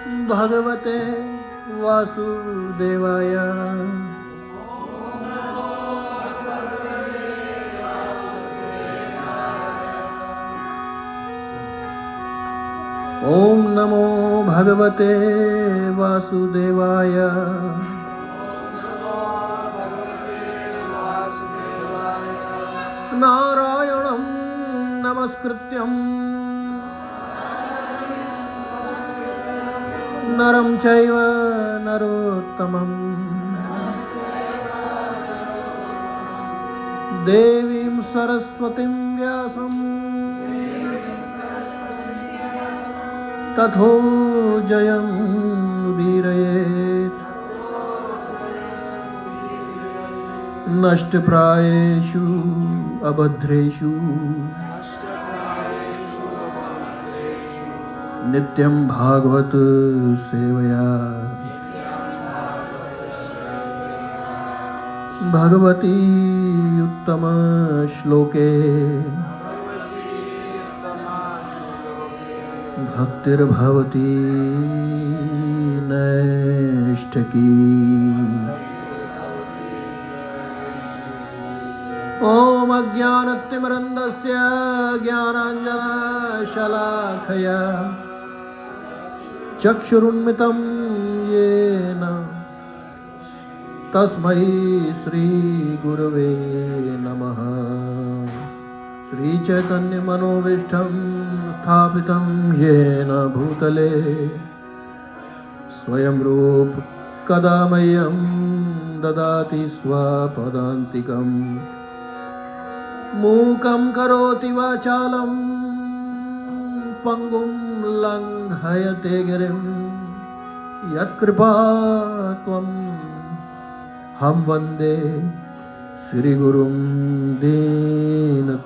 भगवते वासुदेवाय। ओम नमो भगवते वासुदेवाय। नारायणं नमस्कृत्यं नरं चैव नरोत्तमं देवीं सरस्वतीं व्यासं ततो जयमुदीरयेत्। नष्टप्रायेषु अभद्रेषु नित्यं भागवत सेवया। भगवती उत्तम श्लोके भक्तिर्भवती नैष्ठिकी। ओम अज्ञानतिमिरन्धस्य ज्ञानाञ्जनशलाखया चक्षुरुन्मितं येन तस्मै श्रीगुरवे नमः। श्रीचैतन्यमनोभीष्टं स्थापितं येन भूतले स्वयं रूप कदा मह्यं ददाति स्वपदान्तिकम्। मूकं करोति वाचालं पंगुं लंघयते गिरिं यत्कृपात्वं हम वन्दे श्रीगुरुं दीनतारिणम्।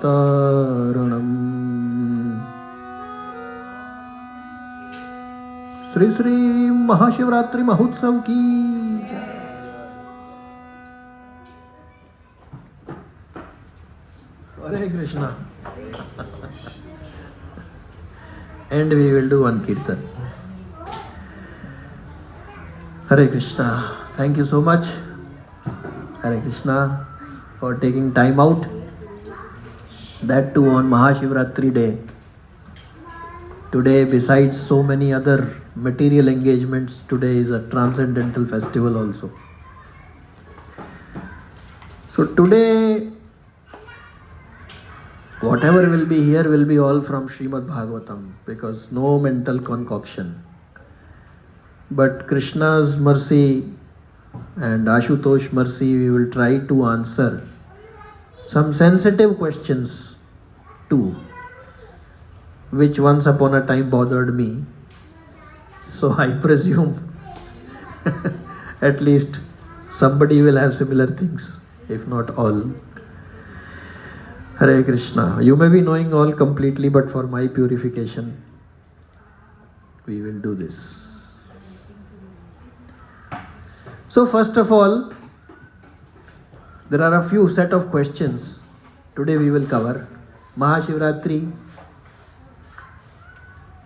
श्री श्री महाशिवरात्रि महोत्सव की जय। Hare Krishna. And we will do one kirtan. Hare Krishna. Thank you so much, Hare Krishna, for taking time out, that too on Mahashivratri day. Today, besides so many other material engagements, today is a transcendental festival also. So today, whatever will be here will be all from Srimad Bhagavatam, because no mental concoction. But Krishna's mercy and Ashutosh mercy, we will try to answer some sensitive questions too, which once upon a time bothered me. So I presume at least somebody will have similar things, if not all. Hare Krishna. You may be knowing all completely, but for my purification, we will do this. So first of all, there are a few set of questions today we will cover. Mahashivratri.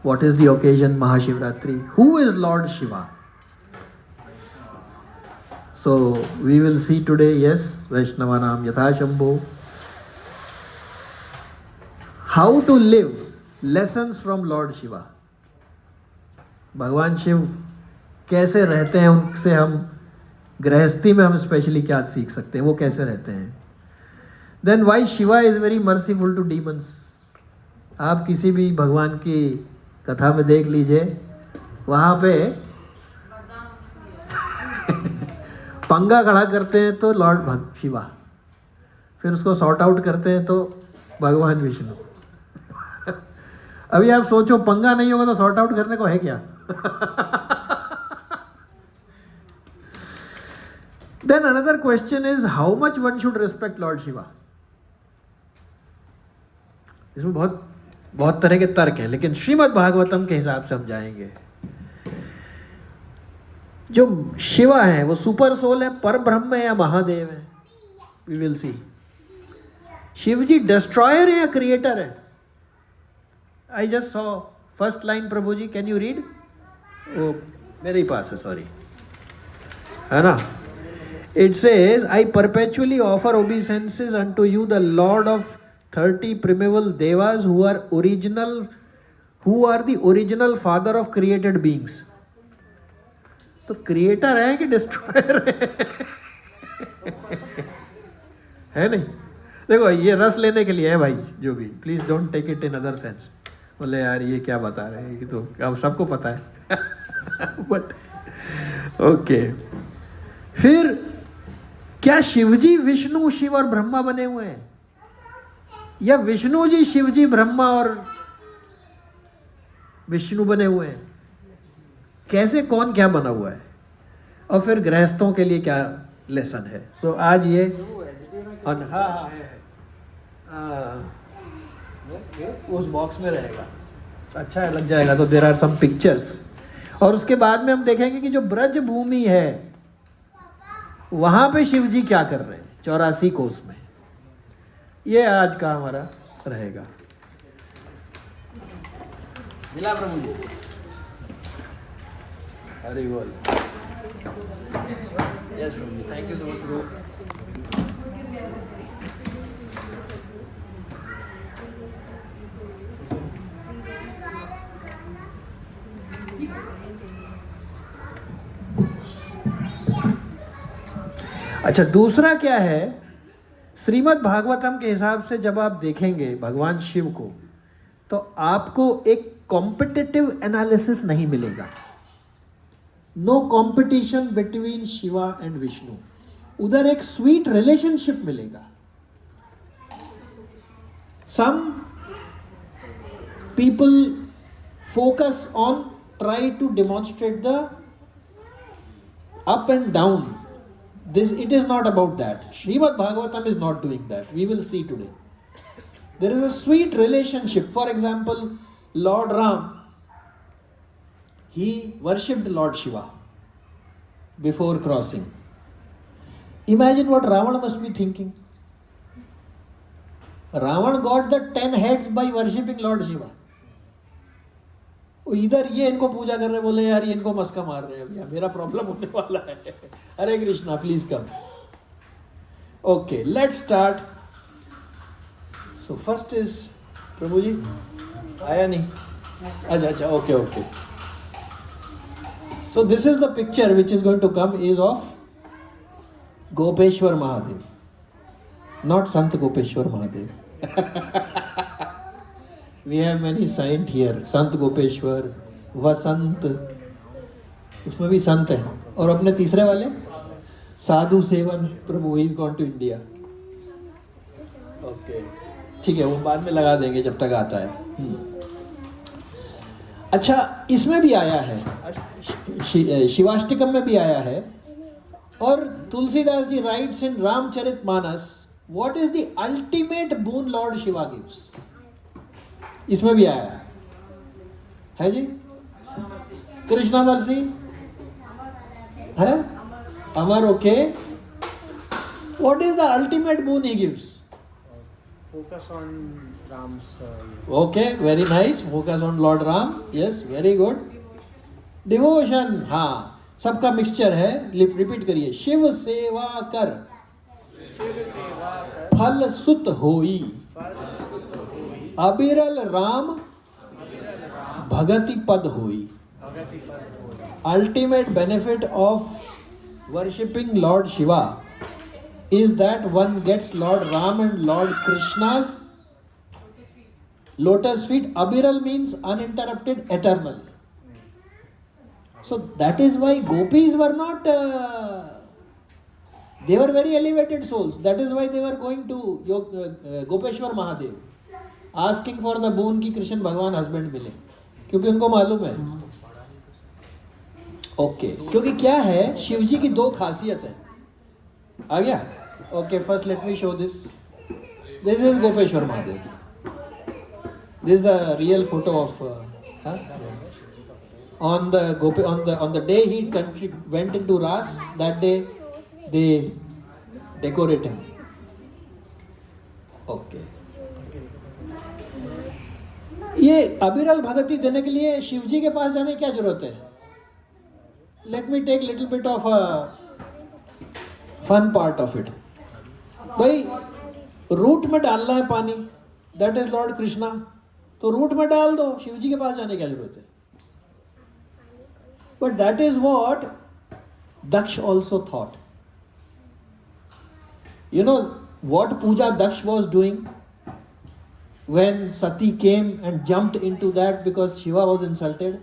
What is the occasion Mahashivratri? Who is Lord Shiva? So we will see today, yes, Vaishnavanam Yatha Shambho. How to live, lessons from Lord Shiva. भगवान शिव कैसे रहते हैं, उनसे हम गृहस्थी में हम specially क्या सीख सकते हैं, वो कैसे रहते हैं. Then why Shiva is very merciful to demons. आप किसी भी भगवान की कथा में देख लीजिए, वहाँ पे पंगा खड़ा करते हैं तो लॉर्ड शिवा, फिर उसको सॉर्ट आउट करते हैं तो भगवान विष्णु. अभी आप सोचो, पंगा नहीं होगा तो सॉर्ट आउट करने को है क्या? Then another question is how much one should respect Lord Shiva. इसमें बहुत तरह के तर्क हैं, लेकिन श्रीमद् भागवतम के हिसाब से हम जाएंगे. जो शिवा है वो सुपर सोल है, पर ब्रह्म है या महादेव है, we will see. Shiv ji destroyer है या क्रिएटर है? I just saw first line. Prabhu ji, can you read? वो मेरे ही पास है, सॉरी, है ना. It says, I perpetually offer obeisances unto you, the Lord of 30 primeval devas who are the original father of created beings. तो creator है कि destroyer है नहीं. देखो ये रस लेने के लिए है भाई, जो भी, please don't take it in other sense. बोले यार ये क्या बता रहे हैं, ये तो अब सबको पता है. बट ओके, फिर क्या शिवजी विष्णु शिव और ब्रह्मा बने हुए हैं, या विष्णु जी शिवजी ब्रह्मा और विष्णु बने हुए हैं? कैसे, कौन क्या बना हुआ है? और फिर गृहस्थों के लिए क्या लेसन है? सो आज ये उस बॉक्स में रहेगा, अच्छा है, लग जाएगा. तो देर आर सम पिक्चर्स. और उसके बाद में हम देखेंगे कि जो ब्रज भूमि है वहां पे शिवजी क्या कर रहे हैं 84 कोस में. ये आज का हमारा रहेगा. मिला प्रभु जी, हरि बोल. यस प्रभु जी, थैंक यू सो मच प्रभु. अच्छा, दूसरा क्या है, श्रीमद् भागवतम के हिसाब से जब आप देखेंगे भगवान शिव को, तो आपको एक कॉम्पिटिटिव एनालिसिस नहीं मिलेगा. No competition between Shiva and Vishnu. उधर एक स्वीट रिलेशनशिप मिलेगा. Some people focus on try to demonstrate the up and down. This, it is not about that. Srimad Bhagavatam is not doing that. We will see today. There is a sweet relationship. For example, Lord Ram, he worshipped Lord Shiva before crossing. Imagine what Ravana must be thinking. Ravana got the 10 heads by worshipping Lord Shiva. इधर ये इनको पूजा कर रहे, बोले यार ये इनको मस्का मार रहे हैं, मेरा प्रॉब्लम होने वाला है. Hare Krishna, please come. Okay, let's start. So first is प्रभु जी आया नहीं. अच्छा, okay okay. So this is the picture which is going to come is of Gopeshwar Mahadev, not संत Gopeshwar Mahadev. We have many saint here. संत गोपेश्वर, वसंत, उसमें भी संत है. और अपने तीसरे वाले साधु सेवन प्रभु, he is gone to India. Okay, ठीक है, वो बाद में लगा देंगे जब तक आता है. अच्छा, इसमें भी आया है, शिवाष्टकम में भी आया है. और Tulsidas ji writes in Ramcharitmanas, what is the ultimate boon Lord Shiva gives. इसमें भी आया है जी. कृष्णा मर्सी है, अमर. Okay, what is the ultimate boon he gives? Focus on Ram's. Okay, very nice. Focus on Lord Ram. Yes, very good. Devotion, हाँ, सबका mixture है. रिपीट करिए. शिव सेवा कर, फल सुत होई, अबिरल राम भगति पद होई. Ultimate benefit of worshipping Lord Shiva is that one gets Lord Ram and Lord Krishna's lotus feet. Abiral means uninterrupted, eternal. So that is why gopis were not, they were very elevated souls. That is why they were going to Gopeshwar Mahadev, asking for the boon कि कृष्ण भगवान husband मिले, क्योंकि उनको मालूम है. Okay, क्योंकि क्या है, शिव जी की दो खासियत है. आ गया. Okay, first let me show this. This is Gopeshwar Mahadev. This the real photo of on the day he went into Ras, that day they decorate him. Okay. ये अबिरल भगति देने के लिए शिवजी के पास जाने की क्या जरूरत है? let me take little bit of a fun part of it. भाई रूट में डालना है पानी, दैट इज लॉर्ड कृष्णा, तो रूट में डाल दो, शिव जी के पास जाने की क्या जरूरत है? But that is what Daksha also thought. You know what puja Daksh was doing when Sati came and jumped into that because Shiva was insulted?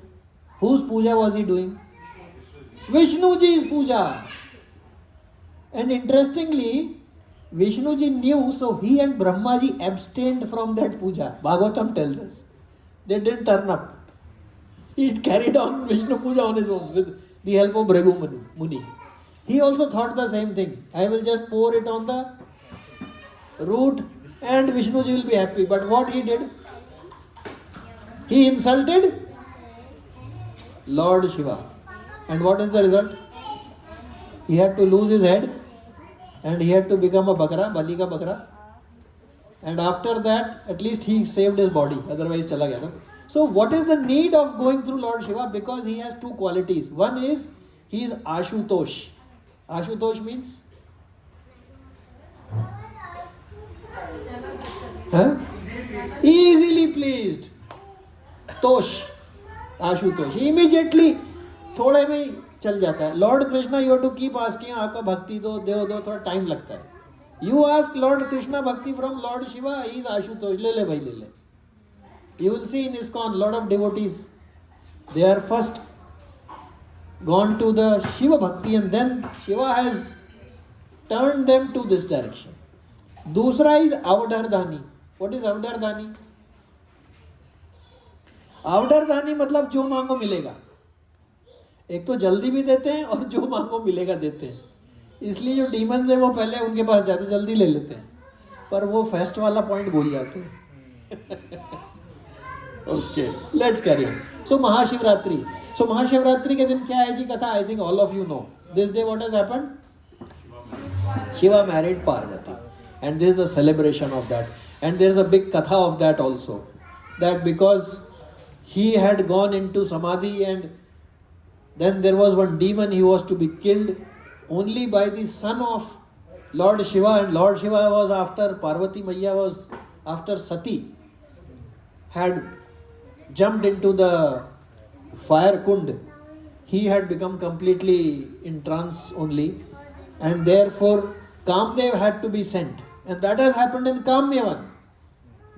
Whose puja was he doing? Vishnuji's puja. And interestingly, Vishnuji knew, so he and Brahmaji abstained from that puja. Bhagavatam tells us. They didn't turn up. He carried on Vishnu puja on his own with the help of Bhrigu Muni. He also thought the same thing. I will just pour it on the root and Vishnuji will be happy. But what he did? He insulted Lord Shiva. And what is the result? He had to lose his head and he had to become a bakra, Bali ka bakra. And after that, at least he saved his body. Otherwise, chala gaya tha. So what is the need of going through Lord Shiva? Because he has two qualities. One is, he is Ashutosh. Ashutosh means? Huh? Easily pleased. Tosh. Ashutosh. Immediately, थोड़े में ही चल जाता है. Lord Krishna, you have to keep asking, आपका भक्ति दो, देव दो, थोड़ा टाइम लगता है. You ask Lord Krishna bhakti from Lord Shiva, he is Ashutosh. ले ले भाई ले ले. You will see in ISKCON lot of devotees. They are first gone to the Shiva bhakti and then Shiva has turned them to this direction. दूसरा is Avdardhani. What is Avdardhani? Avdardhani मतलब जो मांगो मिलेगा. एक तो जल्दी भी देते हैं और जो मांगो मिलेगा देते हैं. इसलिए जो डीमंस है वो पहले उनके पास जाते जल्दी ले लेते हैं, पर वो फेस्ट वाला पॉइंट भूल जाते हैं. Okay, let's carry on. So Mahashivratri. So Mahashivratri के दिन क्या है जी कथा? I think all of you know. This day what has happened? Shiva married Parvati, and this is the celebration of that. And there is a big katha of that also. That because he had gone into samadhi and then there was one demon, he was to be killed only by the son of Lord Shiva, and Lord Shiva was after Parvati Maiya was after Sati had jumped into the fire kund. He had become completely in trance only, and therefore Kamdev had to be sent, and that has happened in Kamyavan.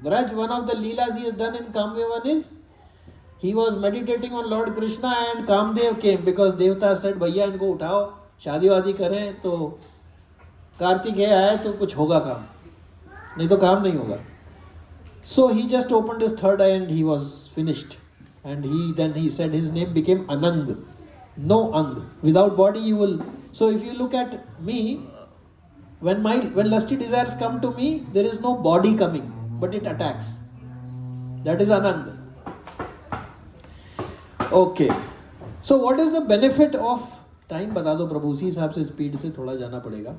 Braj, one of the leelas he has done in Kamyavan is he was meditating on Lord Krishna and Kamdev came because Devta said भैया इनको उठाओ शादी वादी करें तो कार्तिकेय आए तो कुछ होगा काम, नहीं तो काम नहीं होगा. So he just opened his third eye and he was finished, and he said his name became Anang, no Ang. Without body you will. So if you look at me, when lusty desires come to me, there is no body coming, but it attacks. That is Anand. Okay. So what is the benefit of time? बता दो प्रभु, उसी हिसाब से speed से थोड़ा जाना पड़ेगा.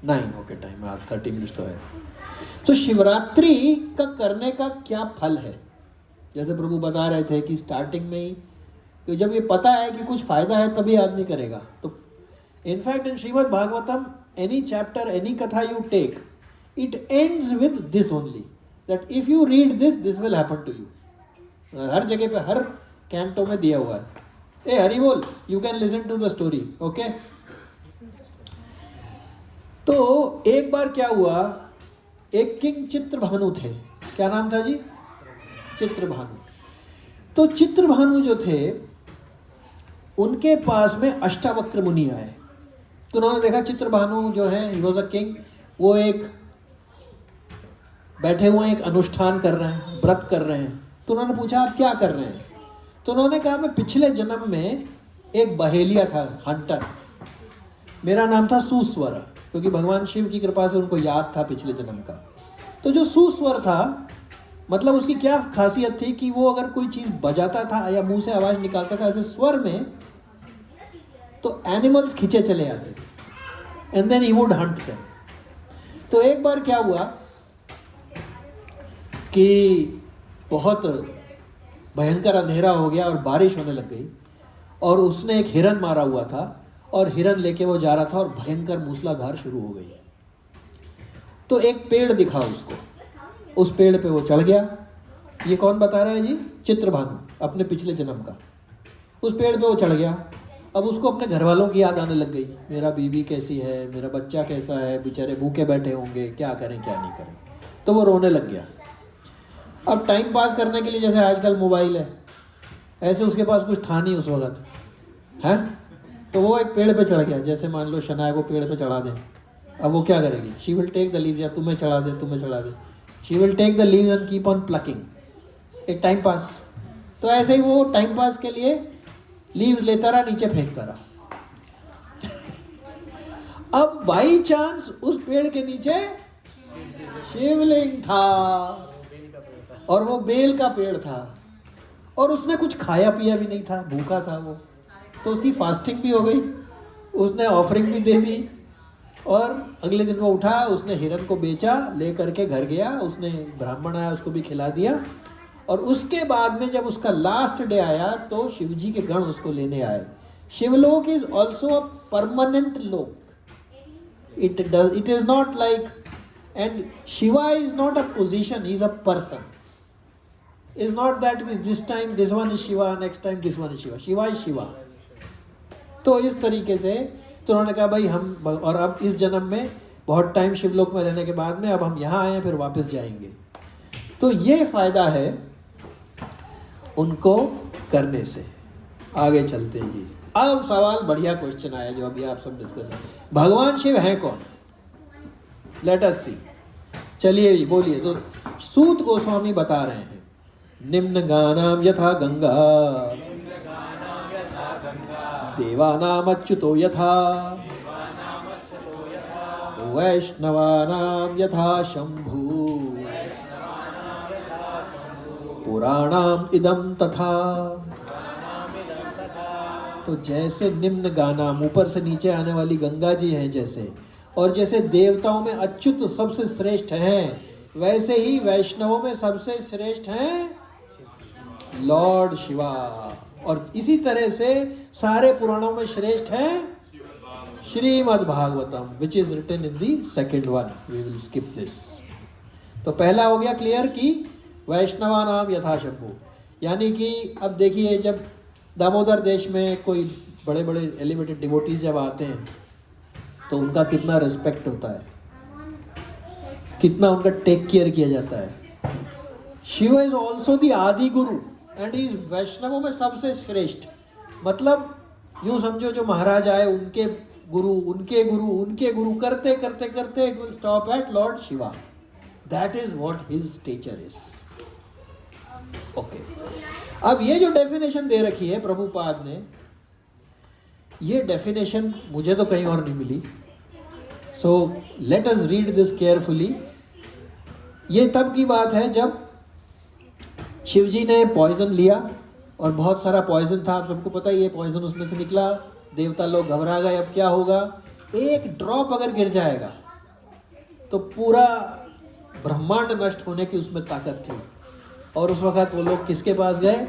9. Okay, time आज 30 मिनट्स तो है. तो शिवरात्रि का करने का क्या फल है? जैसे प्रभु बता रहे थे कि स्टार्टिंग में ही तो जब ये पता है कि कुछ फायदा है तभी आदमी करेगा. तो in fact in Srimad Bhagavatam any chapter, any katha you take, it ends with this only, that if you read this, this will happen to you. हर जगह पे हर कैंटो में दिया हुआ है. ए हरि बोल, you can listen to the story, okay? तो एक बार क्या हुआ, एक किंग चित्रभानु थे. क्या नाम था जी? चित्रभानु. तो चित्रभानु जो थे उनके पास में अष्टावक्र मुनि आए. तो उन्होंने देखा चित्रभानु जो है, ही वॉज अ किंग, वो एक बैठे हुए एक अनुष्ठान कर रहे हैं, व्रत कर रहे हैं. तो उन्होंने पूछा आप क्या कर रहे हैं? तो उन्होंने कहा मैं पिछले जन्म में एक बहेलिया था, हंटर. मेरा नाम था सुस्वर, क्योंकि भगवान शिव की कृपा से उनको याद था पिछले जन्म का. तो जो सुस्वर था, मतलब उसकी क्या खासियत थी कि वो अगर कोई चीज़ बजाता था या मुंह से आवाज़ निकालता था ऐसे स्वर में, तो एनिमल्स खींचे चले आते थे, and then he would hunt them. तो एक बार क्या हुआ कि बहुत भयंकर अंधेरा हो गया और बारिश होने लग गई, और उसने एक हिरन मारा हुआ था और हिरन लेके वो जा रहा था और भयंकर मूसलाधार शुरू हो गई। तो एक पेड़ दिखा उसको, उस पेड़ पे वो चढ़ गया। ये कौन बता रहा है जी? चित्रभानु, अपने पिछले जन्म का। उस पेड़ पे वो चढ़ गया। अब उसको अपने घर वालों की याद आने लग गई, मेरा बीवी कैसी है, मेरा बच्चा कैसा है, बेचारे भूखे बैठे होंगे, क्या करें क्या नहीं करें। तो वो रोने लग गया। अब टाइम पास करने के लिए जैसे आजकल मोबाइल है, ऐसे उसके पास कुछ था नहीं उस वक्त है, तो वो एक पेड़ पे चढ़ गया। जैसे मान लो शनाया को पेड़ पे चढ़ा दें, अब वो क्या करेगी? She will take the leaves, या तुम्हें चढ़ा दे, तुम्हें चढ़ा दे, she will take the leaves and keep on plucking, एक टाइम पास। तो ऐसे ही वो टाइम पास के लिए लीव्स लेता रहा, नीचे फेंकता रहा। अब बाई चांस उस पेड़ के नीचे शिवलिंग था और वो बेल का पेड़ था और उसने कुछ खाया पिया भी नहीं था, भूखा था वो। तो उसकी फास्टिंग भी हो गई, उसने ऑफरिंग भी दे दी और अगले दिन वो उठा, उसने हिरन को बेचा, ले करके घर गया, उसने ब्राह्मण आया उसको भी खिला दिया। और उसके बाद में जब उसका लास्ट डे आया तो शिवजी के गण उसको लेने आए। Shivlok is also a permanent लोक, it is not like, and Shiva is not a position, he is a person. It's not that this time this one is Shiva, next time this one is Shiva. Shiva is Shiva. तो इस तरीके से तो उन्होंने कहा भाई हम, और अब इस जन्म में बहुत टाइम शिवलोक में रहने के बाद में अब हम यहाँ आए हैं, फिर वापस जाएंगे। तो ये फायदा है उनको करने से। आगे चलते हैं जी। अब सवाल बढ़िया क्वेश्चन आया जो अभी आप सब डिस्कस करें। भगवान शिव हैं कौन? लेट अस सी। चलिए जी बोलिए। तो सूत गोस्वामी बता रहे हैं, निम्न गानाम यथा गंगा देवानाम अच्युतो यथा वैष्णवानाम यथा शंभु पुराणाम इदम तथा। तो जैसे निम्न गानाम, ऊपर से नीचे आने वाली गंगा जी हैं जैसे, और जैसे देवताओं में अच्युत सबसे श्रेष्ठ हैं, वैसे ही वैष्णवों में सबसे श्रेष्ठ हैं लॉर्ड शिवा। और इसी तरह से सारे पुराणों में श्रेष्ठ हैं Shrimad Bhagavatam, which is written in the second one. We will skip this. तो पहला हो गया क्लियर कि वैष्णवा नाम यथा शंभु, यानी कि अब देखिए जब दामोदर देश में कोई बड़े बड़े एलिवेटेड डिवोटीज जब आते हैं तो उनका कितना रिस्पेक्ट होता है, कितना उनका टेक केयर किया जाता है। शिव इज ऑल्सो द आदि गुरु एंड इज वैष्णवों में सबसे श्रेष्ठ। मतलब यूं समझो जो महाराज आए उनके गुरु उनके गुरु उनके गुरु करते करते करते it will stop at lord Shiva. That is what his stature is. Okay, अब ये जो डेफिनेशन दे रखी है प्रभुपाद ने, ये डेफिनेशन मुझे तो कहीं और नहीं मिली। So let us read this carefully. ये तब की बात है जब शिवजी ने पॉइजन लिया और बहुत सारा पॉइजन था, आप सबको पता ही है, पॉइजन उसमें से निकला, देवता लोग घबरा गए, अब क्या होगा, एक ड्रॉप अगर गिर जाएगा तो पूरा ब्रह्मांड नष्ट होने की उसमें ताकत थी। और उस वक्त वो लोग किसके पास गए?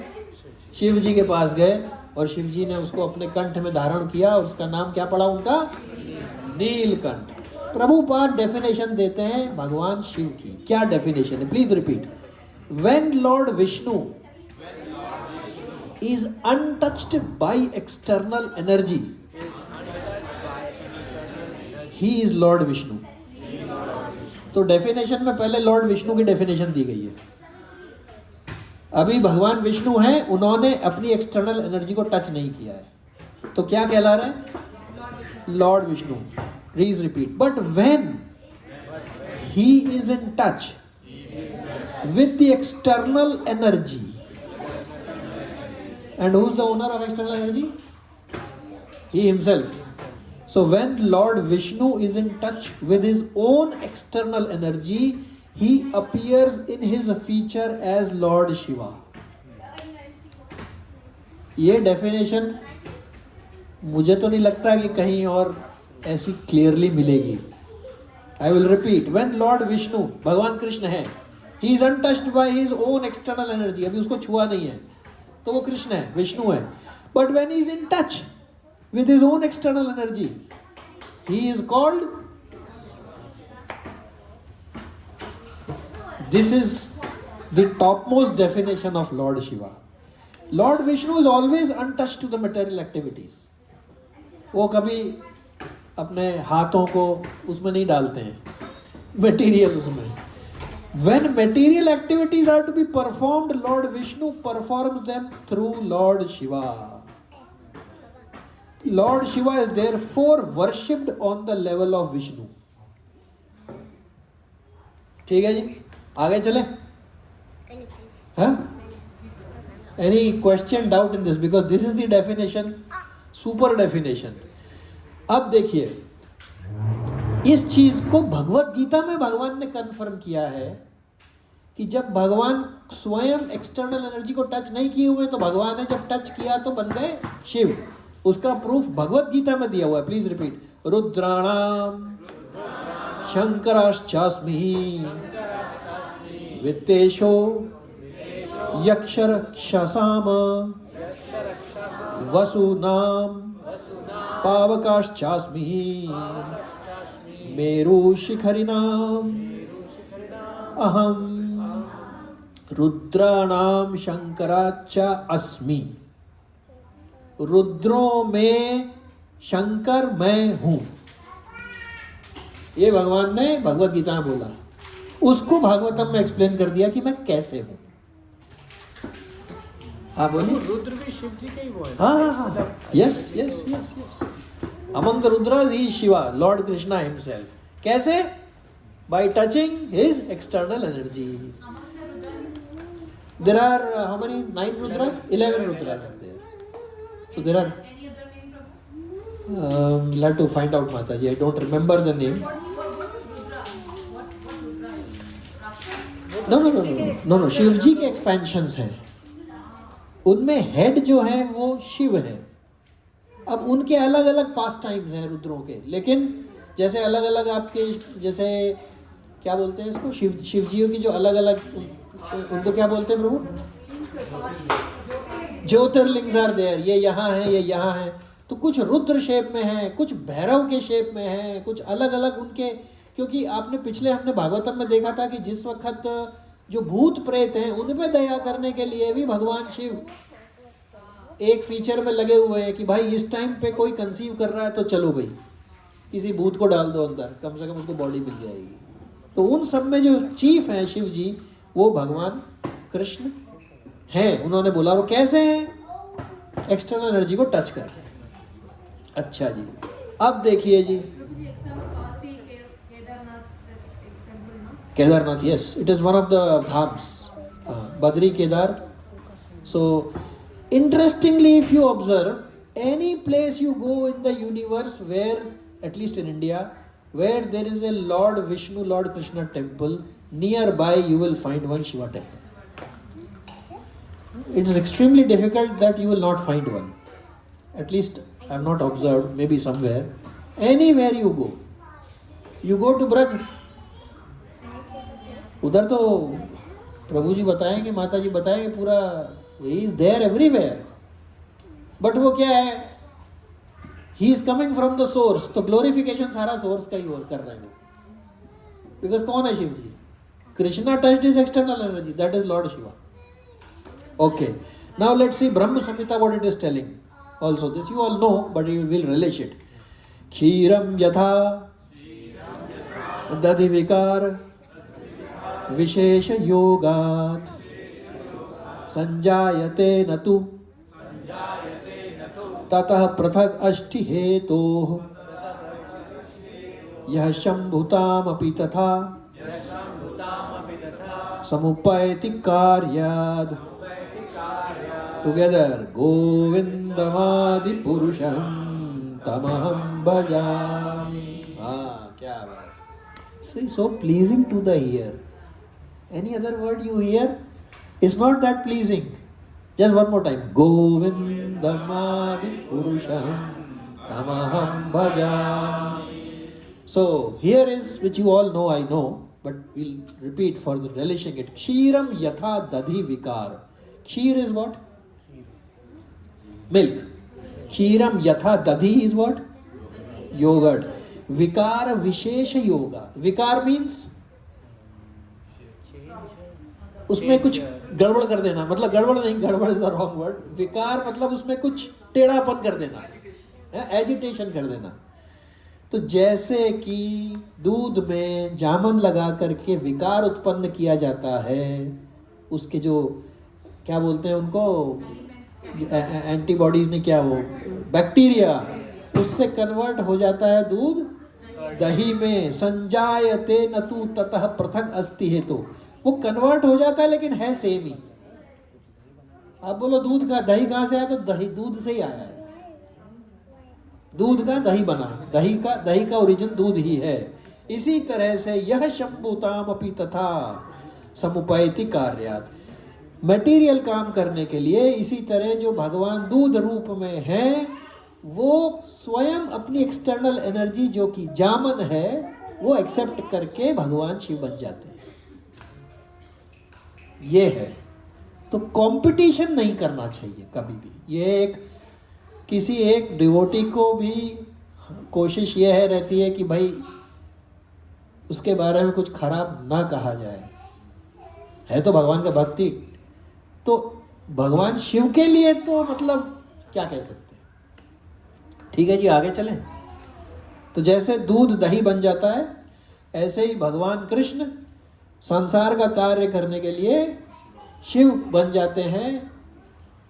शिव जी के पास गए और शिव जी ने उसको अपने कंठ में धारण किया और उसका नाम क्या पड़ा उनका? नीलकंठ। प्रभुपाद डेफिनेशन देते हैं भगवान शिव की। क्या डेफिनेशन है? Please repeat. When Lord Vishnu is untouched by external energy, he is Lord Vishnu. तो डेफिनेशन में पहले लॉर्ड विष्णु की डेफिनेशन दी गई है। अभी भगवान विष्णु हैं, उन्होंने अपनी एक्सटर्नल एनर्जी को टच नहीं किया है, तो क्या कहला रहे हैं? Lord Vishnu. Please repeat. But when he is in touch with the external energy, and who is the owner of external energy? He himself. So when Lord Vishnu is in touch with his own external energy, he appears in his feature as Lord Shiva. ये definition मुझे तो नहीं लगता कि कहीं और ऐसी clearly मिलेगी। I will repeat. When Lord Vishnu, भगवान कृष्ण है, he is untouched by his own external energy, अभी उसको छुआ नहीं है, तो वो कृष्ण है, विष्णु है। But when he is in touch with his own external energy, he is called. This is the topmost definition of Lord Shiva. Lord Vishnu is always untouched to the material activities. वो कभी अपने हाथों को उसमें नहीं डालते हैं, material उसमें. When material activities are to be performed, Lord Vishnu performs them through Lord Shiva. Lord Shiva is therefore worshipped on the level of Vishnu. ठीक है जी, आगे चले. हाँ? Any question, doubt in this? Because this is the definition, super definition. अब देखिए, इस चीज को भगवत गीता में भगवान ने कन्फर्म किया है कि जब भगवान स्वयं एक्सटर्नल एनर्जी को टच नहीं किए हुए तो भगवान ने जब टच किया तो बन गए शिव. उसका प्रूफ भगवत गीता में दिया हुआ है. Please repeat. रुद्राणाम शंकराश्चास्मि वित्तेशो यक्षरक्षसाम वसुनाम पावकाश्चास्मि मेरुशिखरिणाम अहम रुद्राणाम शंकराच्च अस्मि. रुद्रों में शंकर मैं हूं. ये भगवान ने भगवत गीता में बोला. उसको भागवतम में एक्सप्लेन कर दिया कि मैं कैसे हूं. हाँ बोलिए. रुद्र भी शिव जी के ही वो है. हाँ. Yes yes yes yes. Among Rudras he Shiva, lord Krishna himself. कैसे? By touching his external energy. There are how many 9 Rudras? 11 Rudras are there. So there are. We'll have to find out, Mataji. I don't remember the name. No. Shiva ji के expansions हैं. उनमें head जो है वो शिव है. अब उनके अलग अलग पास टाइम्स हैं रुद्रों के. लेकिन जैसे अलग अलग आपके जैसे क्या बोलते हैं इसको, शिव जियों की जो अलग अलग उनको क्या बोलते हैं प्रभु? Jyotirlingas are there. ये यहाँ है, ये यहाँ है. तो कुछ रुद्र शेप में है, कुछ भैरव के शेप में है, कुछ अलग अलग उनके. क्योंकि आपने पिछले हमने भागवतम में देखा था कि जिस वक्त जो भूत प्रेत हैं उन पे दया करने के लिए भी भगवान शिव एक फीचर में लगे हुए हैं कि भाई इस टाइम पे कोई कंसीव कर रहा है तो चलो भाई किसी भूत को डाल दो अंदर, कम से कम उसको बॉडी मिल जाएगी. तो उन सब में जो चीफ हैं शिव जी, वो भगवान कृष्ण हैं. उन्होंने बोला वो कैसे हैं? एक्सटर्नल एनर्जी को टच करते हैं. अच्छा जी, अब देखिए जी. Kedarnath, yes, it is one of the dhams. Badri Kedar. So interestingly, if you observe, any place you go in the universe where, at least in India, where there is a Lord Vishnu, Lord Krishna temple, nearby you will find one Shiva temple. It is extremely difficult that you will not find one. At least I have not observed, maybe somewhere. Anywhere you go to Braj. उधर तो प्रभु जी बताएंगे, माता जी बताएंगे, पूरा he is there everywhere. But वो क्या है? He is coming from the source. तो glorification सारा source का ही कर रहे हैं. Because कौन है शिव जी? Krishna touched his external energy. That is Lord Shiva. Okay. Now let's see Brahma Samhita what it is telling. Also this you all know, but you will relish it. Kshiram yatha dadhi vikar विशेष योगात् संजायते न तु ततः पृथक् अष्टि हेतोः यः शम्भुतामपि तथा समुपैति कार्याद्. Together गोविंदमादि पुरुषं तमहं भजामि. हाँ, क्या बात. So pleasing to the ear. Any other word you hear is not that pleasing. Just one more time. Govindamadi Purusham Tamaham Bhajami. So here is, which you all know, I know, but we'll repeat for the relishing it. Kshiram yatha dadhi vikar. Kshir is what? Milk. क्षीरम यथा दधि is what? Yogurt. विकार विशेष योगा. विकार means उसमें कुछ गड़बड़ कर देना, मतलब गड़बड़ नहीं, गड़बड़ इज द रॉन्ग वर्ड. विकार मतलब उसमें कुछ टेढ़ापन कर देना, एजिटेशन कर देना. तो जैसे कि दूध में जामन लगा करके विकार उत्पन्न किया जाता है, उसके जो क्या बोलते हैं उनको, एंटीबॉडीज ने, क्या वो बैक्टीरिया, उससे कन्वर्ट हो जाता है दूध दही में. संजायते न तु ततः पृथक अस्ति है, तो वो कन्वर्ट हो जाता है लेकिन है सेम ही. आप बोलो दूध का दही कहाँ से आया, तो दही दूध से ही आया है. दूध का दही बना, दही का ओरिजिन दूध ही है. इसी तरह से यह शंभुताम अपि तथा समुपैति कार्यात्. मटेरियल काम करने के लिए इसी तरह जो भगवान दूध रूप में है, वो स्वयं अपनी एक्सटर्नल एनर्जी जो कि जामन है वो एक्सेप्ट करके भगवान शिव बन जाते हैं. ये है. तो कंपटीशन नहीं करना चाहिए कभी भी. ये किसी एक डिवोटी को भी कोशिश ये है रहती है कि भाई उसके बारे में कुछ खराब ना कहा जाए. है तो भगवान का भक्ति, तो भगवान शिव के लिए तो मतलब क्या कह सकते हैं. ठीक है जी, आगे चलें. तो जैसे दूध दही बन जाता है, ऐसे ही भगवान कृष्ण संसार का कार्य करने के लिए शिव बन जाते हैं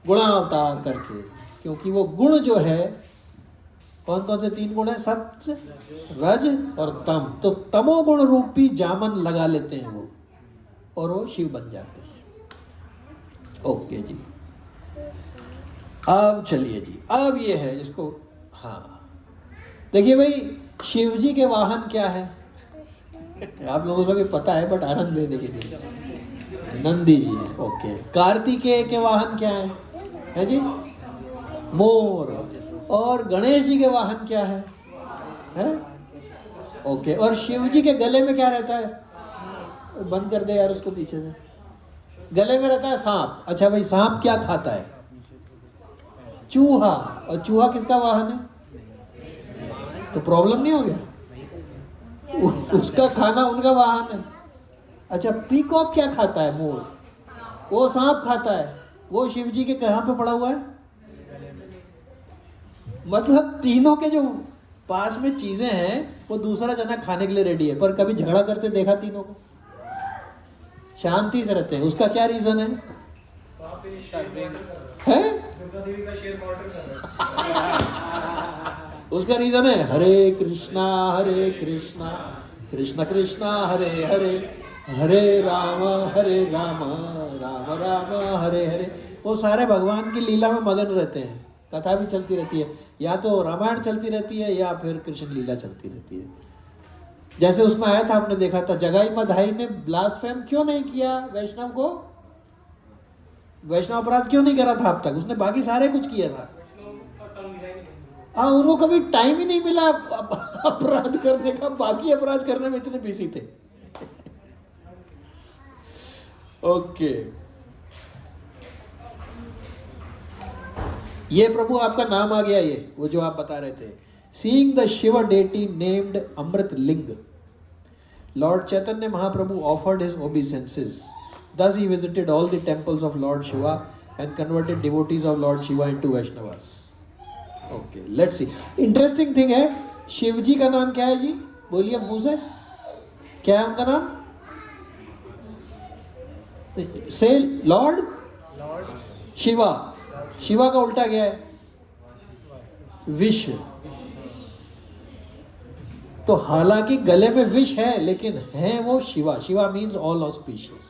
गुणावतार करके. क्योंकि वो गुण जो है, कौन कौन से 3 गुण है? सत्य, रज और तम. तो तमोगुण रूपी जामन लगा लेते हैं वो, और वो शिव बन जाते हैं. ओके जी, अब चलिए जी, अब ये है इसको, हाँ देखिए भाई, शिव जी के वाहन क्या है आप लोगों को भी पता है, बट आनंद लेने के लिए नंदी जी है. ओके. कार्तिकेय के वाहन क्या है जी? मोर. और गणेश जी के वाहन क्या है? ओके. और शिव जी के गले में क्या रहता है? बंद कर दे यार उसको पीछे से. गले में रहता है सांप. अच्छा भाई, सांप क्या खाता है? चूहा. और चूहा किसका वाहन है? तो प्रॉब्लम नहीं हो गया? उसका खाना उनका वाहन है. अच्छा, पीकॉक क्या खाता है? मोर. वो सांप खाता है. वो शिव जी के कहाँ पे पड़ा हुआ है? मतलब तीनों के जो पास में चीजें हैं वो दूसरा जना खाने के लिए रेडी है, पर कभी झगड़ा करते देखा तीनों को? शांति से रहते हैं. उसका क्या रीजन है? उसका रीजन है हरे कृष्णा कृष्ण कृष्णा हरे हरे, हरे राम राम राम हरे हरे. वो सारे भगवान की लीला में मगन रहते हैं. कथा भी चलती रहती है, या तो रामायण चलती रहती है या फिर कृष्ण लीला चलती रहती है. जैसे उसमें आया था, आपने देखा था, जगाई मधाई ने ब्लास्फेम क्यों नहीं किया वैष्णव को? वैष्णव अपराध क्यों नहीं करा था अब तक? उसने बाकी सारे कुछ किया था. हाँ, उनको कभी टाइम ही नहीं मिला अपराध करने का. बाकी अपराध करने में इतने बिजी थे. ओके. ये प्रभु आपका नाम आ गया, ये वो जो आप बता रहे थे. Seeing the Shiva deity named Amrit Ling, lord Chaitanya Mahaprabhu offered his obeisances. Thus he visited all the temples of Lord Shiva and converted devotees of Lord Shiva into Vaishnavas. Okay, let's see. Interesting thing है, शिव जी का नाम क्या है जी? बोलिए मुंह से, क्या है उनका नाम? से लॉर्ड शिवा. शिवा का उल्टा क्या है? विष. तो हालांकि गले में विष है, लेकिन है वो Shiva. Shiva means all auspicious.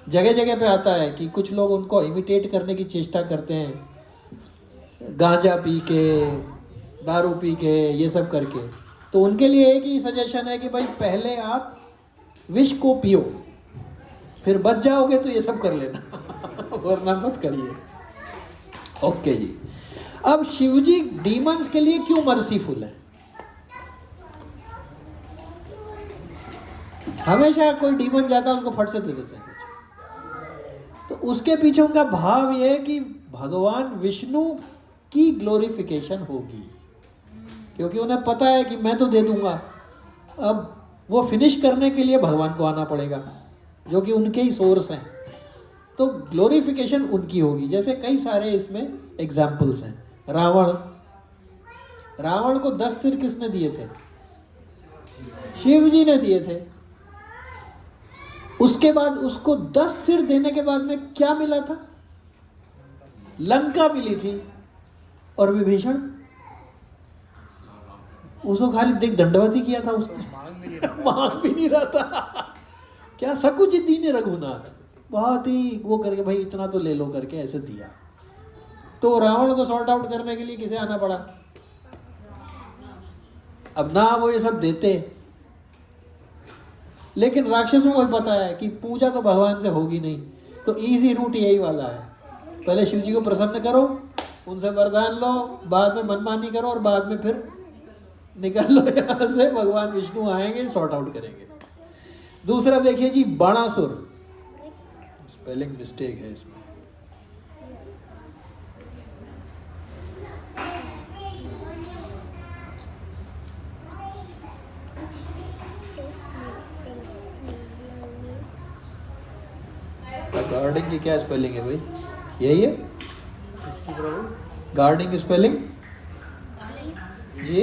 जगह जगह पे आता है कि कुछ लोग उनको इमिटेट करने की चेष्टा करते हैं, गांजा पी के, दारू पी के, ये सब करके. तो उनके लिए एक ही सजेशन है कि भाई पहले आप विष को पियो, फिर बच जाओगे तो ये सब कर लेना वरना मत करिए. ओके जी. अब शिवजी डीमंस के लिए क्यों मर्सीफुल है? हमेशा कोई डीमन जाता है उसको फट से दे देते हैं. तो उसके पीछे उनका भाव ये है कि भगवान विष्णु की ग्लोरिफिकेशन होगी, क्योंकि उन्हें पता है कि मैं तो दे दूंगा, अब वो फिनिश करने के लिए भगवान को आना पड़ेगा, जो कि उनके ही सोर्स हैं, तो ग्लोरिफिकेशन उनकी होगी। जैसे कई सारे इसमें एग्जाम्पल्स हैं। रावण को 10 सिर किसने दिए थे? शिव जी ने दिए थे। उसके बाद उसको 10 सिर देने के बाद में क्या मिला था? लंका मिली थी। और विभीषण, उसको खाली देख दंडवती किया था उसने, मांग भी नहीं रहा था। क्या सकुचित दीने रघुनाथ, बहुत ही वो करके भाई इतना तो ले लो करके ऐसे दिया। तो रावण को सॉर्ट आउट करने के लिए किसे आना पड़ा? अब ना वो ये सब देते, लेकिन राक्षसों को पता है कि पूजा तो भगवान से होगी नहीं, तो इजी रूट यही वाला है, पहले शिव जी को प्रसन्न करो, उनसे वरदान लो, बाद में मनमानी करो और बाद में फिर निकल लो यहाँ से, भगवान विष्णु आएंगे सॉर्ट आउट करेंगे। दूसरा देखिए जी, बाणासुर, स्पेलिंग मिस्टेक है इसमें, गार्डिंग की क्या स्पेलिंग है भाई? यही है गार्डिंग की स्पेलिंग जी,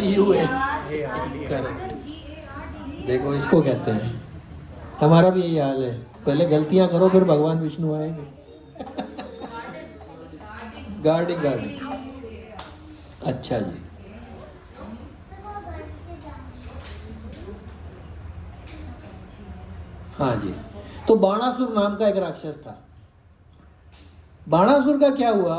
यू है, करेक्ट। देखो इसको कहते हैं, हमारा भी यही हाल है, पहले गलतियां करो फिर भगवान विष्णु आएंगे। गार्डिंग, अच्छा जी। हाँ जी, तो बाणासुर नाम का एक राक्षस था। बाणासुर का क्या हुआ,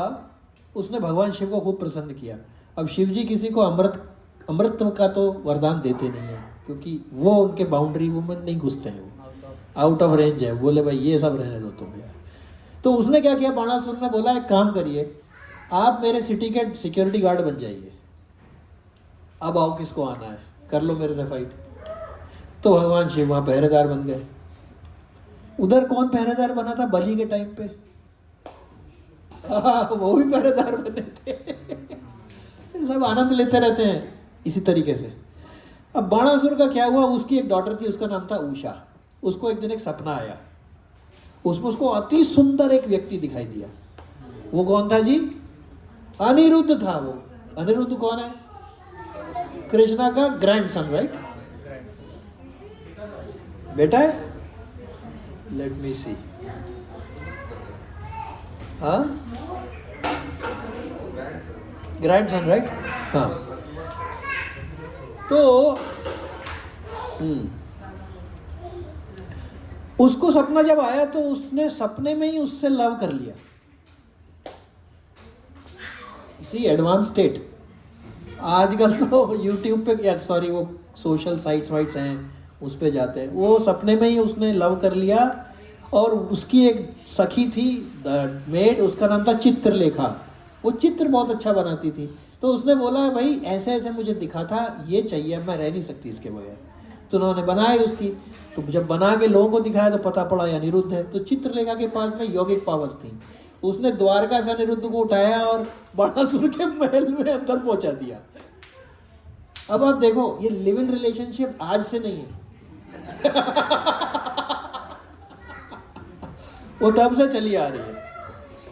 उसने भगवान शिव को खूब प्रसन्न किया। अब शिव जी किसी को अमृत का तो वरदान देते नहीं है, क्योंकि वो उनके बाउंड्री वो में नहीं घुसते हैं, वो आउट ऑफ रेंज है, बोले भाई ये सब रहने दो तुम यार। तो उसने क्या किया, बाणासुर ने बोला एक काम करिए, आप मेरे सिटी के सिक्योरिटी गार्ड बन जाइए, अब आओ किसको आना है, कर लो मेरे से फाइट। तो भगवान शिव वहाँ पहरेदार बन गए। उधर कौन पहरेदार बना था? बलि के टाइम पे वो भी पहरेदार बने थे। सब आनंद लेते रहते हैं इसी तरीके से। अब बाणासुर का क्या हुआ, उसकी एक डॉटर थी, उसका नाम था उषा। उसको एक दिन एक सपना आया, उसमें उसको अति सुंदर एक व्यक्ति दिखाई दिया। वो कौन था जी? अनिरुद्ध था। वो अनिरुद्ध कौन है? कृष्णा का ग्रैंडसन, राइट? बेटा है, लेट मी सी, हाँ ग्रैंडसन, राइट? हाँ। तो उसको सपना जब आया तो उसने सपने में ही उससे लव कर लिया। सी एडवांस स्टेट। आजकल तो यूट्यूब पे, या सॉरी वो सोशल साइट्स वाइट्स हैं उस पे जाते हैं, वो सपने में ही उसने लव कर लिया। और उसकी एक सखी थी मेड, उसका नाम था चित्रलेखा। वो चित्र बहुत अच्छा बनाती थी। तो उसने बोला भाई ऐसे ऐसे मुझे दिखा था, ये चाहिए, मैं रह नहीं सकती इसके बगैर। तो उन्होंने बनाई उसकी। तो जब बना के लोगों को दिखाया तो पता पड़ा ये अनिरुद्ध है। तो चित्रलेखा के पास में यौगिक पावर्स थी। उसने द्वारका से अनिरुद्ध को उठाया और बाणासुर के महल में अंदर पहुंचा दिया। अब आप देखो, ये लिव इन रिलेशनशिप आज से नहीं है। वो तब से चली आ रही है।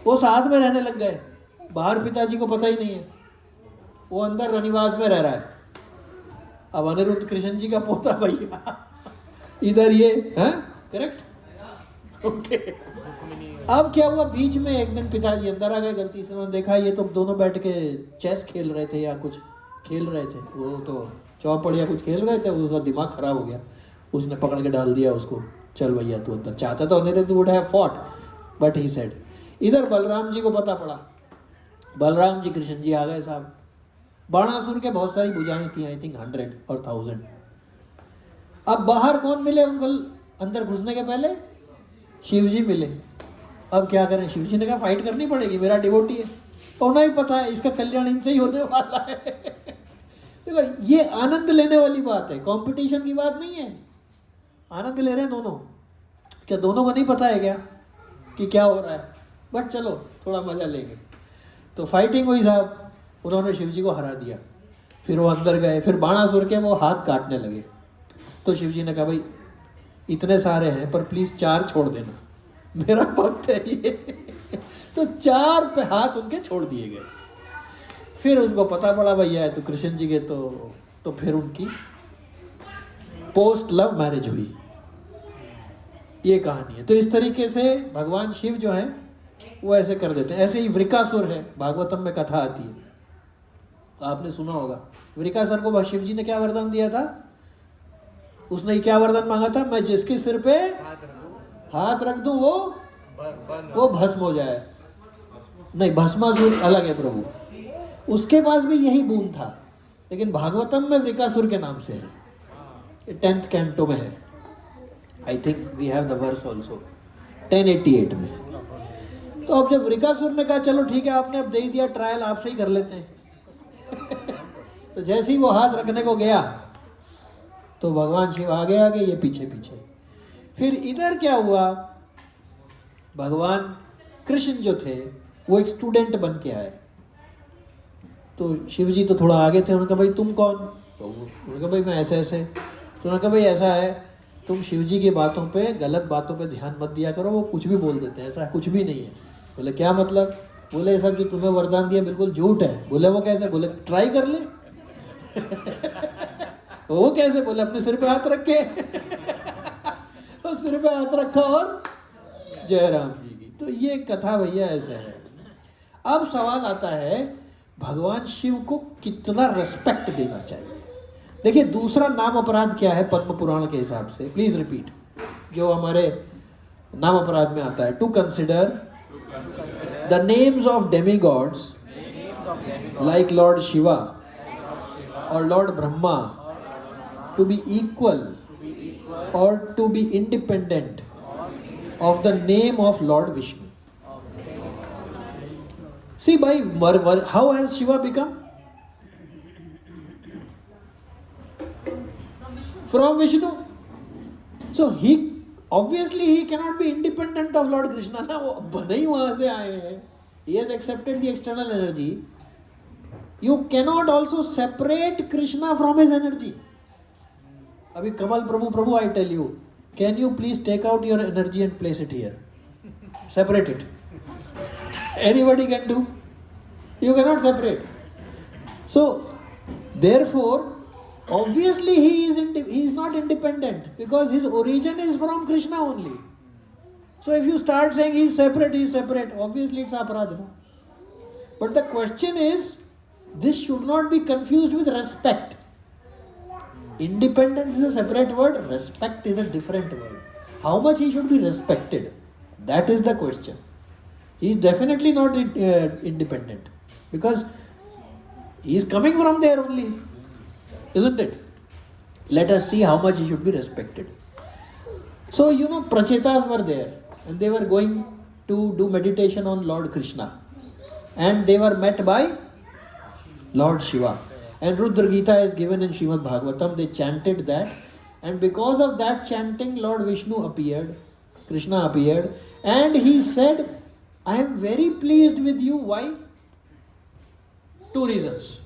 वो साथ में रहने लग गए, बाहर पिताजी को पता ही नहीं है, वो अंदर रनिवास में रह रहा है। अब अनिरुद्ध कृष्ण जी का पोता भैया, इधर ये है, करेक्ट, ओके। अब क्या हुआ, बीच में एक दिन पिताजी अंदर आ गए गलती से। उन्होंने देखा ये तो दोनों बैठ के चेस खेल रहे थे या कुछ खेल रहे थे, वो तो चौपड़ या कुछ खेल रहे थे। उसका दिमाग खराब हो गया, उसने पकड़ के डाल दिया उसको, चल भैया तू अंदर। चाहता तो Aniruddha would have fought, but he said. इधर बलराम जी को पता पड़ा, बलराम जी कृष्ण जी आ गए साहब। बाणासुर के बहुत सारी भुजाएं थी, आई थिंक 100 और 1000। अब बाहर कौन मिले उनको अंदर घुसने के पहले? शिव जी मिले। अब क्या करें, शिव जी ने कहा फाइट करनी पड़ेगी, मेरा डिवोटी है, होना ही पता है, इसका कल्याण इनसे ही होने वाला है। देखो ये आनंद लेने वाली बात है, कंपटीशन की बात नहीं है। आनंद ले रहे हैं दोनों। क्या दोनों को नहीं पता है क्या? कि क्या हो रहा है, बट चलो थोड़ा मजा लेंगे। तो फाइटिंग हुई साहब, उन्होंने शिव जी को हरा दिया। फिर वो अंदर गए, फिर बाणासुर के वो हाथ काटने लगे। तो शिव जी ने कहा भाई इतने सारे हैं पर प्लीज 4 छोड़ देना, मेरा भक्त है ये। तो 4 पे हाथ उनके छोड़ दिए गए। फिर उनको पता पड़ा भैया है तो कृष्ण जी के, तो फिर उनकी पोस्ट लव मैरिज हुई। ये कहानी है। तो इस तरीके से भगवान शिव जो है वो ऐसे कर देते हैं। ऐसे ही वृकासुर है, भागवतम में कथा आती है, तो आपने सुना होगा। वृकासुर को शिव जी ने क्या वरदान दिया था? उसने क्या वरदान मांगा था? मैं जिसके सिर पे हाथ रख दूं वो भस्म हो जाए। नहीं, भस्मासुर अलग है प्रभु, उसके पास भी यही बूंद था, लेकिन भागवतम में वृकासुर के नाम से है, 10th कैंटो में है। I think we have the verse also 1088 में। तो अब जब वृकासुर ने कहा चलो ठीक है आपने अब दे ही दिया, ट्रायल आपसे ही कर लेते हैं। तो जैसे ही वो हाथ रखने को गया तो भगवान शिव आगे आगे, ये पीछे पीछे। फिर इधर क्या हुआ, भगवान कृष्ण जो थे वो एक स्टूडेंट बन के आए। तो शिव जी तो थोड़ा आगे थे, उन्होंने कहा भाई तुम कौन? तो उन्होंने कहा भाई मैं ऐसे ऐसे। तो उन्होंने कहा भाई ऐसा है, तुम शिव जी की बातों पे, गलत बातों पे ध्यान मत दिया करो, वो कुछ भी बोल देते हैं, ऐसा कुछ भी नहीं है। बोले क्या मतलब? बोले ये सब जो तुम्हें वरदान दिया बिल्कुल झूठ है। बोले वो कैसे? बोले ट्राई कर ले। वो कैसे? बोले अपने सिर पे हाथ रख के। तो सिर पे हाथ रखा और जय राम जी की। तो ये कथा भैया ऐसे है। अब सवाल आता है भगवान शिव को कितना रेस्पेक्ट देना चाहिए। देखिए दूसरा नाम अपराध क्या है पद्म पुराण के हिसाब से, प्लीज रिपीट, जो हमारे नाम अपराध में आता है। To consider the names of demigods like lord Shiva or lord Brahma to be equal or to be independent of the name of Lord Vishnu. See, how has Shiva become? From Vishnu. So obviously he cannot be independent of Lord Krishna. ना वो बने ही वहाँ से आए हैं. He has accepted the external energy. You cannot also separate Krishna from his energy. अभी कमल प्रभु I tell you, can you please take out your energy and place it here? Separate it. Anybody can do. You cannot separate. So, therefore, obviously he is not independent because his origin is from Krishna only. So if you start saying he is separate, obviously it's aparadha. But the question is, this should not be confused with respect. Independence is a separate word, respect is a different word. How much he should be respected? That is the question. He is definitely not independent because he is coming from there only, isn't it? Let us see how much he should be respected. So, Prachetas were there and they were going to do meditation on Lord Krishna and they were met by Lord Shiva. And Rudra Gita is given in Srimad Bhagavatam. They chanted that, and because of that chanting, Lord Vishnu appeared, Krishna appeared, and he said, I am very pleased with you. Why? 2 reasons.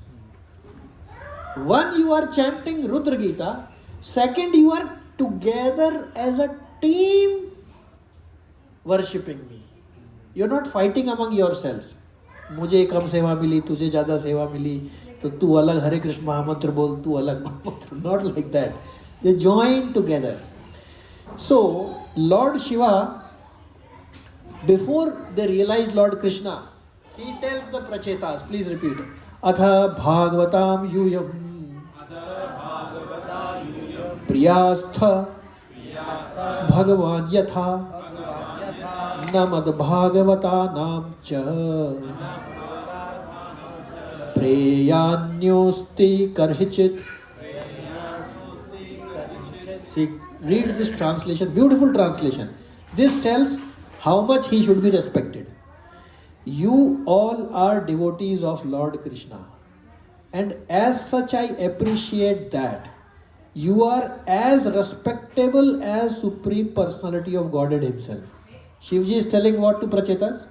One, you are chanting Rudra Gita. Second, you are together as a team worshipping me. You are not fighting among yourselves. मुझे कम सेवा मिली, तुझे ज़्यादा सेवा मिली, तो तू अलग हरे कृष्ण महामंत्र बोल, तू अलग महामंत्र. Not like that. They join together. So, Lord Shiva, before they realize Lord Krishna, he tells the Prachetas, please repeat, Atha Bhagavatam Yuyam Priyastha Bhagavan Yatha Namad Bhagavata Nam Cha Preyanyosti Karhichit. See, read this translation, beautiful translation. This tells how much he should be respected. You all are devotees of Lord Krishna, and as such I appreciate that. You are as respectable as Supreme Personality of Godhead himself. Shivji is telling what to Prachetas?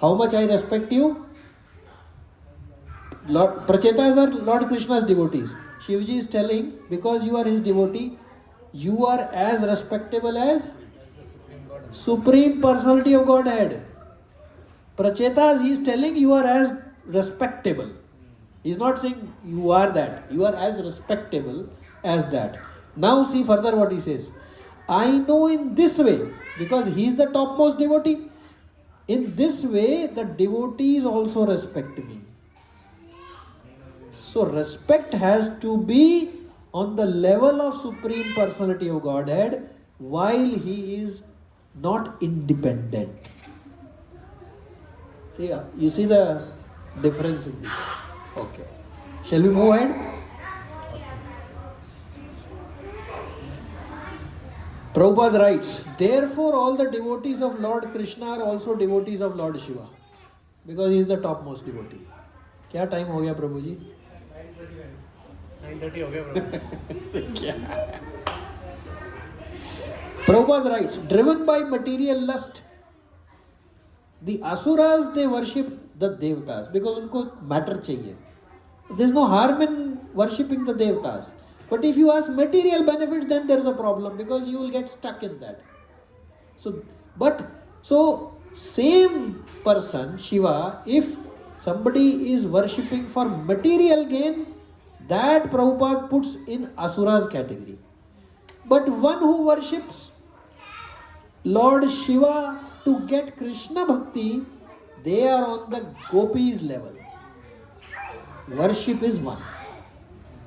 How much I respect you? Lord Prachetas are Lord Krishna's devotees. Shivji is telling, because you are his devotee, you are as respectable as Supreme Personality of Godhead. Prachetas, he is telling you are as respectable. He is not saying you are that. You are as respectable as that. Now see further what he says. I know in this way, because he is the topmost devotee. In this way, the devotees also respect me. So respect has to be on the level of Supreme Personality of Godhead while he is not independent. See, you see the difference in this. Okay. Shall we move ahead? Prabhupada writes, therefore all the devotees of Lord Krishna are also devotees of Lord Shiva. Because he is the topmost devotee. क्या time हो गया प्रभु जी? 9:30 हो गया प्रभु. Prabhupada writes, driven by material lust, the asuras they worship the devatas because उनको matter चाहिए. There is no harm in worshipping the devatas. But if you ask material benefits, then there is a problem because you will get stuck in that. So same person, Shiva, if somebody is worshipping for material gain, that Prabhupada puts in Asuras category. But one who worships Lord Shiva to get Krishna Bhakti, they are on the gopis level. Worship is one.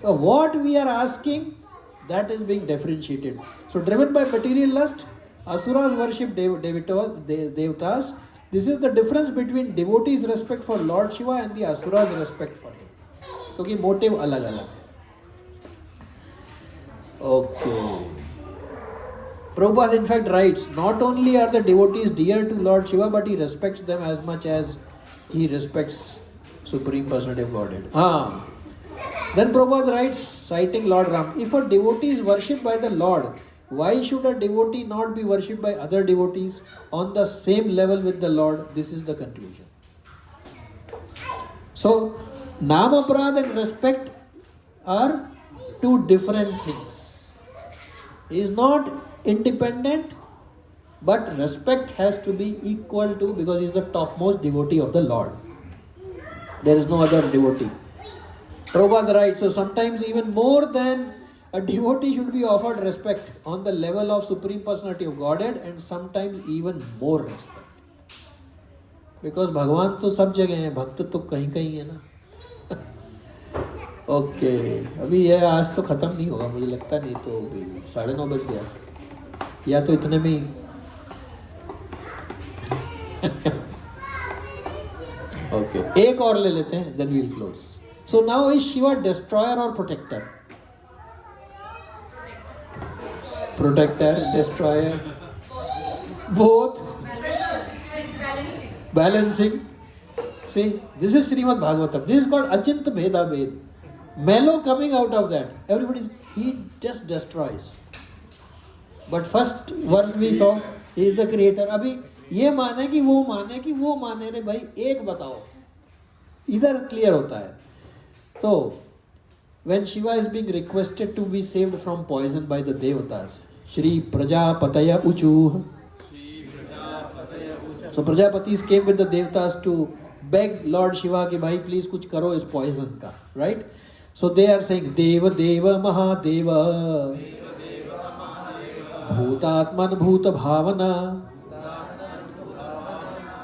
So what we are asking, that is being differentiated. So driven by material lust, Asuras worship devatas. This is the difference between devotees' respect for Lord Shiva and the Asuras' respect for him. क्योंकि motive अलग अलग है. Okay. Prabhupada in fact writes, not only are the devotees dear to Lord Shiva, but he respects them as much as he respects Supreme Personality of Godhead. Then Prabhupada writes, citing Lord Ram, if a devotee is worshipped by the Lord, why should a devotee not be worshipped by other devotees on the same level with the Lord? This is the conclusion. So, Nama Prad and respect are two different things. He is not independent, but respect has to be equal to, because he is the topmost devotee of the Lord. There is no other devotee. Prabhupada writes, so sometimes even more than a devotee should be offered respect on the level of Supreme Personality of Godhead, and sometimes even more respect. Because Bhagavan तो सब जगह है, भक्त तो कहीं कहीं है ना. ओके, अभी ये आज तो खत्म नहीं होगा मुझे लगता, नहीं तो 9:30 बज गया, या तो इतने में ही. ओके, एक और ले लेते हैं, then we'll close. So now is Shiva destroyer or protector? Protector, destroyer, both. Balancing. See, this is Srimad Bhagavatam. This is called Achintya Bheda Bhed. Mellow coming out of that. He just destroys. But first verse we saw, he is the creator. अभी ये माने कि वो माने कि वो माने रे भाई, एक बताओ. इधर क्लियर होता है. So, when Shiva is being requested to be saved from poison by the devatas, Shri Prajapataya Uchu. So Prajapatis came with the devatas to beg Lord Shiva कि भाई please कुछ करो इस poison का, right? So they are saying Deva Deva Mahadeva Bhutatman Bhuta Bhavana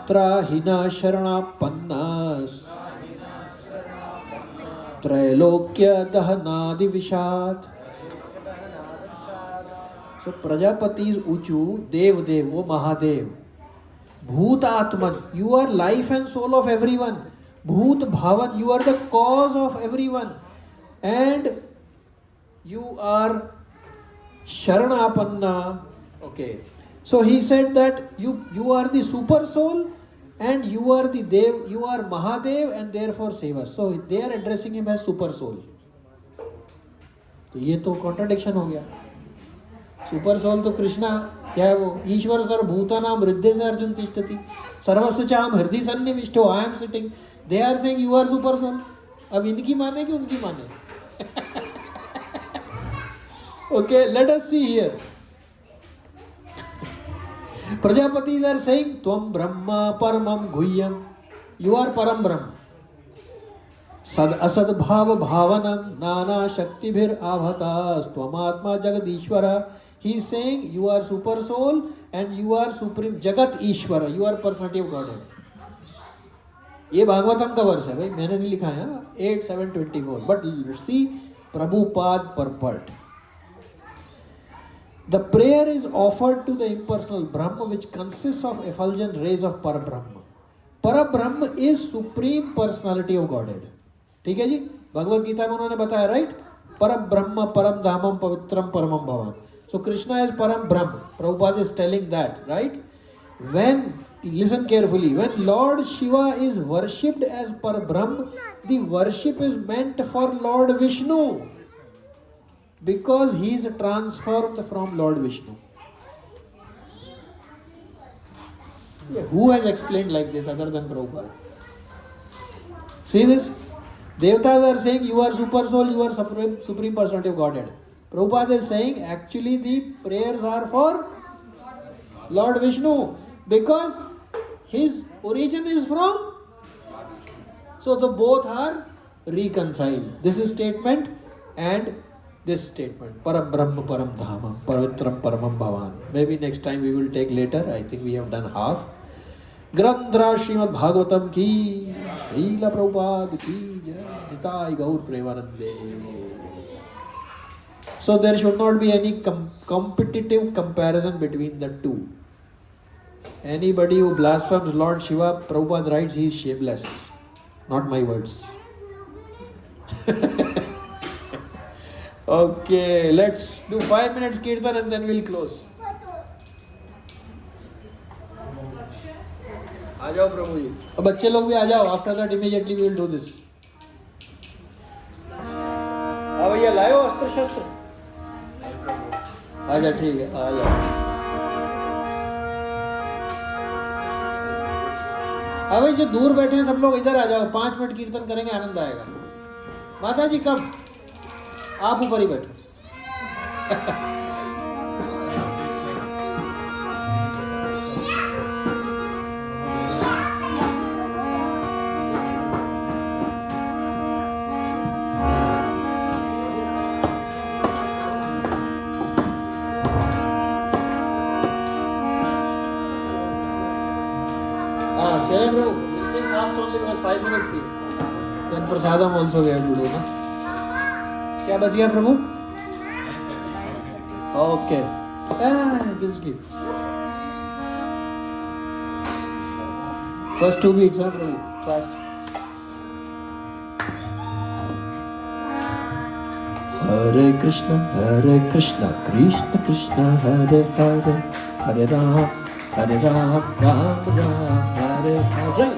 Trahina Sharana Pannas Trailokya Dahanadi Vishat. So Prajapati is Uchu, Dev Dev, wo Mahadev. Bhoot Atman, you are life and soul of everyone. Bhoot Bhavan, you are the cause of everyone. And you are Sharanapanna. Okay. So he said that you are the super soul and you are the Dev, you are Mahadev and therefore save us. So they are addressing him as super soul. तो ये तो contradiction हो गया. Super soul तो कृष्णा क्या है वो, ईश्वर sir भूतानाम हृदय से अर्जुन तिष्ठति सर्वस्व चाम हृदय सन्निविष्टो I am sitting, they are saying you are super soul. अब इनकी माने कि उनकी माने? Okay, let us see here. Prajapati are saying त्वम ब्रह्म परमम गुह्यम, यू आर परम ब्रह्म। सद असद भाव भावनम नाना शक्तिभिर आवहतास्त्वमात्मा जगदीश्वर। He is saying you are super soul and you are supreme जगत ईश्वर, you are personality of God. ये भागवतम का वर्ष है भाई, मैंने नहीं लिखा है, 8:7-24, but see Prabhupada purport. The prayer is offered to the impersonal Brahma, which consists of effulgent rays of Parabrahma. Parabrahma is supreme personality of Godhead. ठीक है जी, भगवत गीता में उन्होंने बताया, राइट? परब्रह्म परम धामम पवित्रम परमम भवन। So Krishna is Param Brahma. Prabhupada is telling that, right? When, listen carefully, when Lord Shiva is worshipped as Parabrahma, the worship is meant for Lord Vishnu, because he is transformed from Lord Vishnu. Who has explained like this other than Prabhupada? See this? Devatas are saying you are super soul, you are supreme personality of Godhead. Prabhupada is saying actually the prayers are for Lord Vishnu, because his origin is from, so the both are reconciled. This is statement and this statement, Param Brahma Param Dhama Pavitram Paramam Bhavan. Maybe next time we will take later. I think we have done half. Grandhra Srimad Bhagavatam ki, Srila Prabhupada ki jai, Nitai Gaur Premanande. So there should not be any competitive comparison between the two. Anybody who blasphemes Lord Shiva, Prabhupada writes, he is shameless. Not my words. Okay, let's do 5 minutes kirtan and then we'll close. आ जाओ प्रभु जी, अब बच्चे लोग भी आ जाओ. After that immediately we will do this. हाँ भैया लाओ अस्त्र शस्त्र. आ जा, ठीक है, आ जाओ. हाँ भाई, जो दूर बैठे हैं सब लोग इधर आ जाओ. 5 मिनट कीर्तन करेंगे, आनंद आएगा. माता जी कब? आप ऊपर ही बैठो. Then prasadam also we have to do, na? क्या बच गया प्रभु? Okay. This gift. First 2 beats, huh, Prabhu? Fast. Hare Krishna, Krishna Krishna, Hare Hare, Hare Ram, Ram Ram, Hare Hare.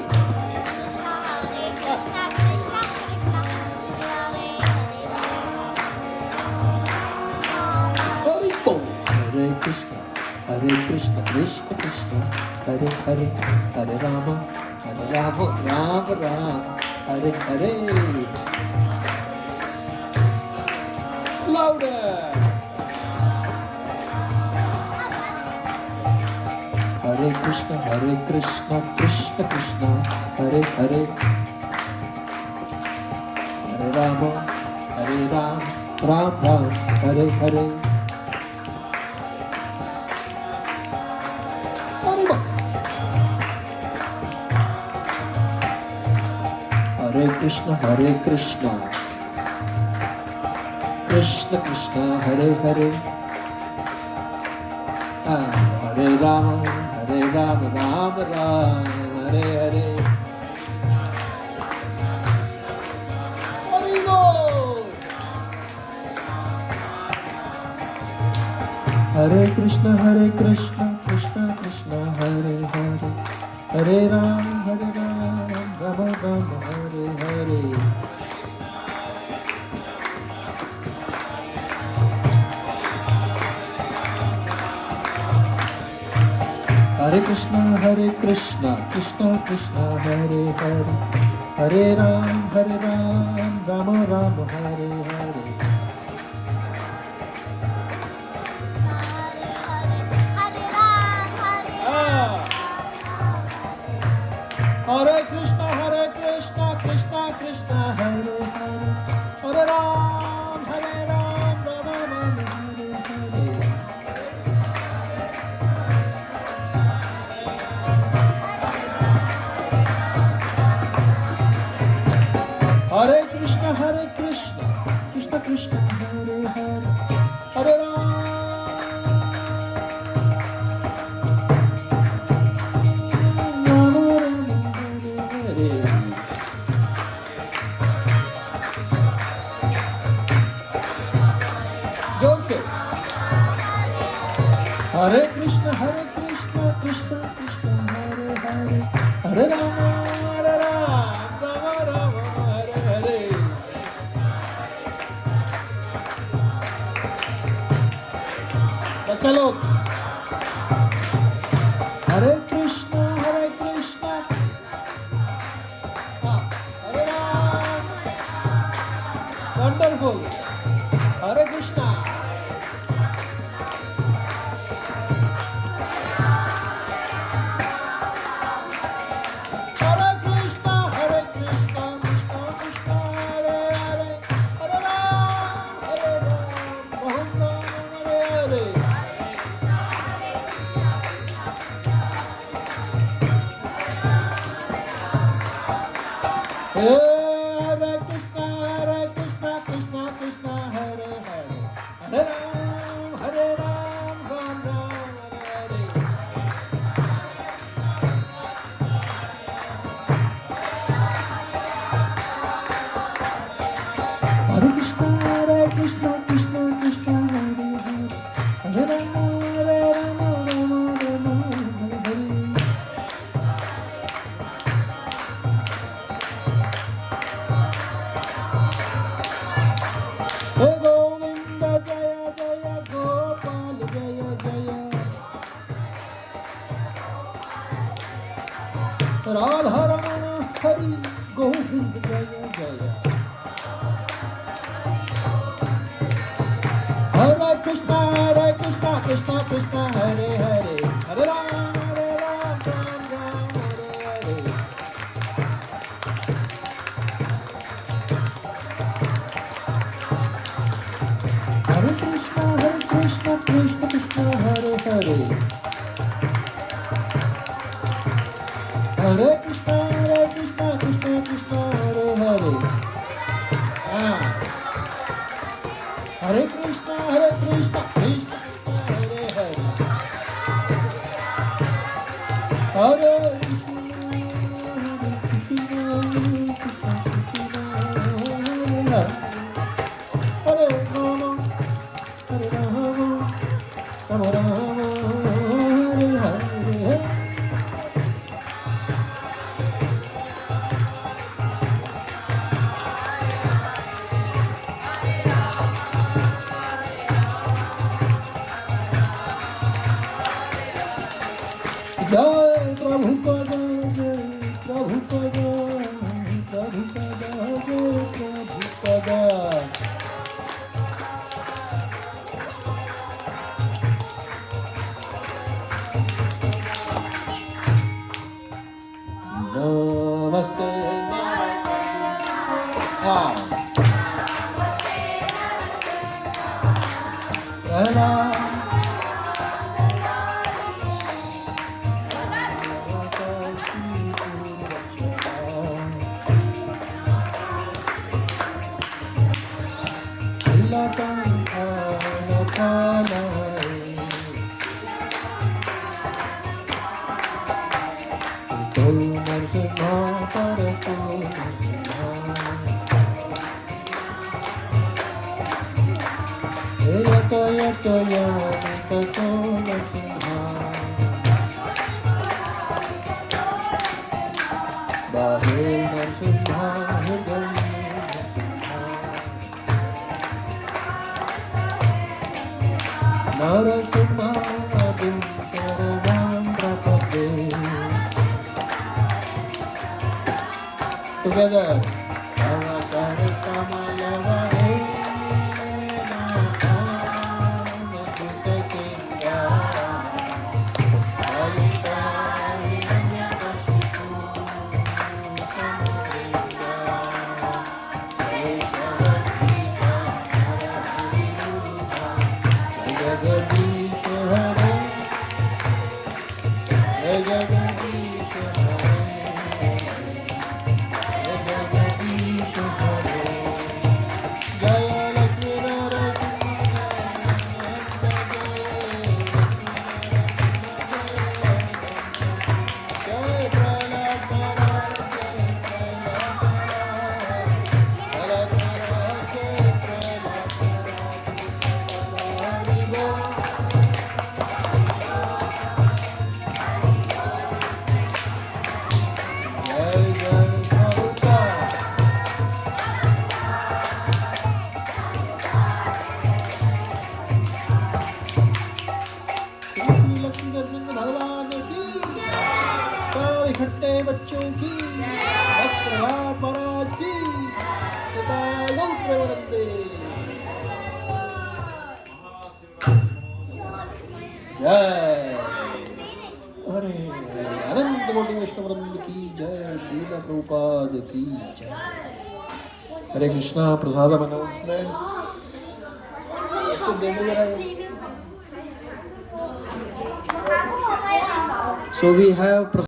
Hare Krishna, Krishna Krishna, Hare Hare, Hare Rama, Rama Rama, Hare Hare. Louder. Hare Krishna, Krishna Krishna, Hare Hare, Hare Rama, Ram Ram, Hare Hare. Hare Krishna, Krishna Krishna, Hare Hare, Hare Rama, Rama Rama, Hare Hare. Hare Krishna, Krishna Krishna, Hare Hare, Hare Rama, Rama Rama, Hare Hare. Krishna, Krishna Krishna, Hare Hare, Hare Ram, Rama Rama, Hare Hare. Hare Krishna, Krishna Krishna, Hare Hare, Hare Ram, Rama Rama, Hare Hare. Hare Krishna, Krishna Krishna, Hare Hare, Hare Ram, Rama Rama, Hare Hare. जोर से Hare Krishna, Krishna Krishna, Hare Hare, Hare Rama, Rama Rama, Hare Hare. बच्चा लोग Hare Krishna, Hare Ram, wonderful, Hare Krishna. Hare Krishna, Krishna Krishna, Hare Hare, Hare Ram, Mohan Ram, Hare Hare. Hare Krishna, Krishna Krishna, Hare Hare, Hare Ram, Ram Ram, Hare Hare. Hare Krishna, Krishna Krishna, Hare Hare, Hare Rama, Rama Rama, Hare Hare. Hey Govinda, Jaya Jaya, Gopal Jaya Jaya, Radha Ramana Hari Govinda Jaya Jaya. Hare Krishna, Krishna Krishna, Hare Hare, Hare Ram, Ram Ram, Hare Hare. Hare Krishna, Krishna Krishna, Hare Hare. Hare Krishna, Krishna Krishna, Hare Hare. Hare Krishna, Krishna Krishna, Hare Hare. Hare Hare Rama, Rama Rama, Hare Hare. जय प्रभुपद, जय प्रभुपद, प्रभुपद, जय प्रभुपद. नमस्ते. प्रणाम. Narasimha together. Avatar Kamalavahe भगवान की सब इकट्ठे बच्चों की भक्त महाराज की वंदे जय अरे अनंत कोटि वैष्णव वृंद की जय श्रील प्रभुपाद की जय हरे कृष्णा प्रसाद अनाउंसमेंट्स So we have